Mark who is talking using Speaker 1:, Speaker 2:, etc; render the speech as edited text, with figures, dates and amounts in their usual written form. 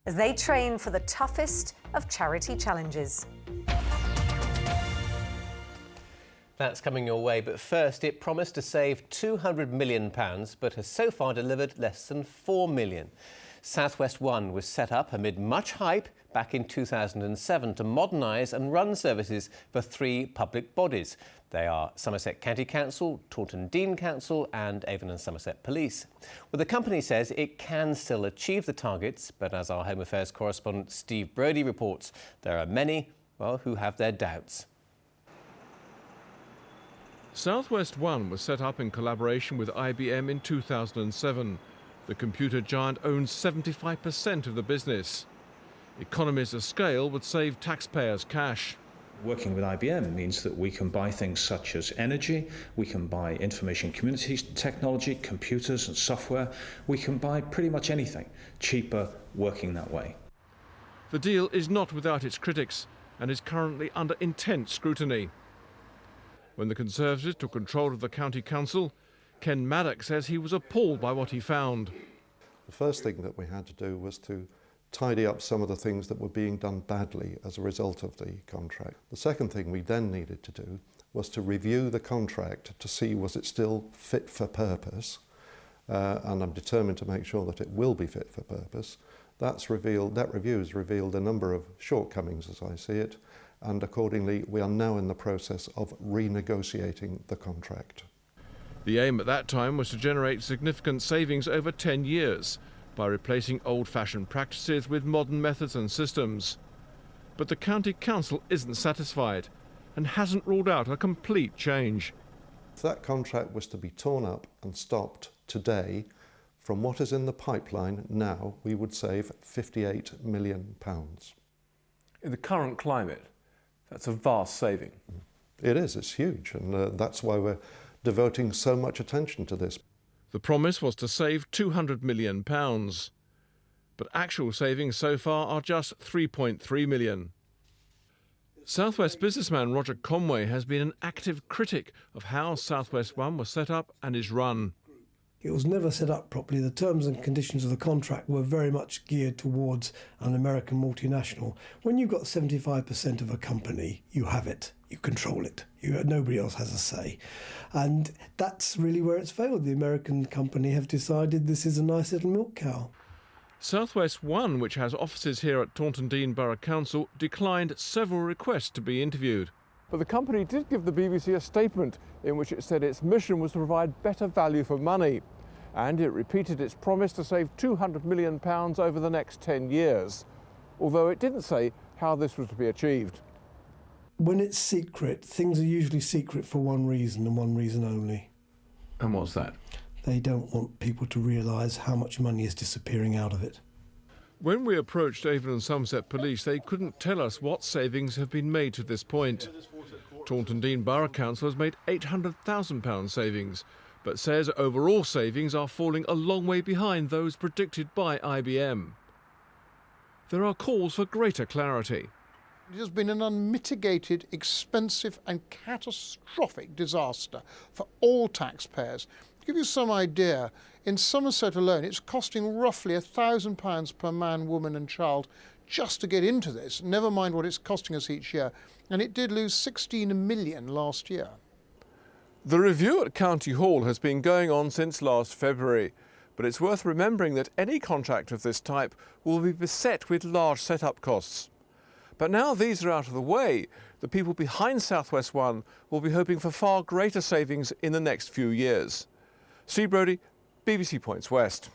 Speaker 1: as they train for the toughest of charity challenges.
Speaker 2: That's coming your way, but first it promised to save £200 million, but has so far delivered less than £4 million. South West One was set up amid much hype back in 2007 to modernise and run services for 3 public bodies. They are Somerset County Council, Taunton Deane Council and Avon and Somerset Police. Well, the company says it can still achieve the targets, but as our Home Affairs correspondent Steve Brodie reports, there are many, well, who have their doubts.
Speaker 3: South West One was set up in collaboration with IBM in 2007. The computer giant owns 75% of the business. Economies of scale would save taxpayers cash.
Speaker 4: Working with IBM means that we can buy things such as energy, we can buy information communities technology, computers and software. We can buy pretty much anything cheaper working that way.
Speaker 3: The deal is not without its critics and is currently under intense scrutiny. When the Conservatives took control of the County Council, Ken Maddock says he was appalled by what he found.
Speaker 5: The first thing that we had to do was to tidy up some of the things that were being done badly as a result of the contract. The second thing we then needed to do was to review the contract to see was it still fit for purpose, and I'm determined to make sure that it will be fit for purpose. That review has revealed a number of shortcomings as I see it, and accordingly we are now in the process of renegotiating the contract.
Speaker 3: The aim at that time was to generate significant savings over 10 years by replacing old-fashioned practices with modern methods and systems. But the County Council isn't satisfied and hasn't ruled out a complete change.
Speaker 5: If that contract was to be torn up and stopped today, from what is in the pipeline now, we would save £58 million.
Speaker 6: In the current climate, that's a vast saving.
Speaker 5: It is, it's huge, and that's why we're devoting so much attention to this.
Speaker 3: The promise was to save £200 million, but actual savings so far are just £3.3 million. South West businessman Roger Kershaw has been an active critic of how South West One was set up and is run.
Speaker 7: It was never set up properly. The terms and conditions of the contract were very much geared towards an American multinational. When you've got 75% of a company, you have it, you control it. Nobody else has a say. And that's really where it's failed. The American company have decided this is a nice little milk cow.
Speaker 3: South West One, which has offices here at Taunton Deane Borough Council, declined several requests to be interviewed.
Speaker 6: But the company did give the BBC a statement in which it said its mission was to provide better value for money. And it repeated its promise to save £200 million over the next 10 years, although it didn't say how this was to be achieved.
Speaker 7: When it's secret, things are usually secret for one reason and one reason only.
Speaker 6: And what's that?
Speaker 7: They don't want people to realise how much money is disappearing out of it.
Speaker 3: When we approached Avon and Somerset Police, they couldn't tell us what savings have been made to this point. Taunton Deane Borough Council has made £800,000 savings, but says overall savings are falling a long way behind those predicted by IBM. There are calls for greater clarity.
Speaker 8: It has been an unmitigated, expensive and catastrophic disaster for all taxpayers. To give you some idea, in Somerset alone it's costing roughly £1,000 per man, woman and child just to get into this, never mind what it's costing us each year, and it did lose 16 million last year.
Speaker 6: The review at County Hall has been going on since last February, but it's worth remembering that any contract of this type will be beset with large set-up costs. But now these are out of the way, the people behind South West One will be hoping for far greater savings in the next few years. Steve Brodie, BBC Points West.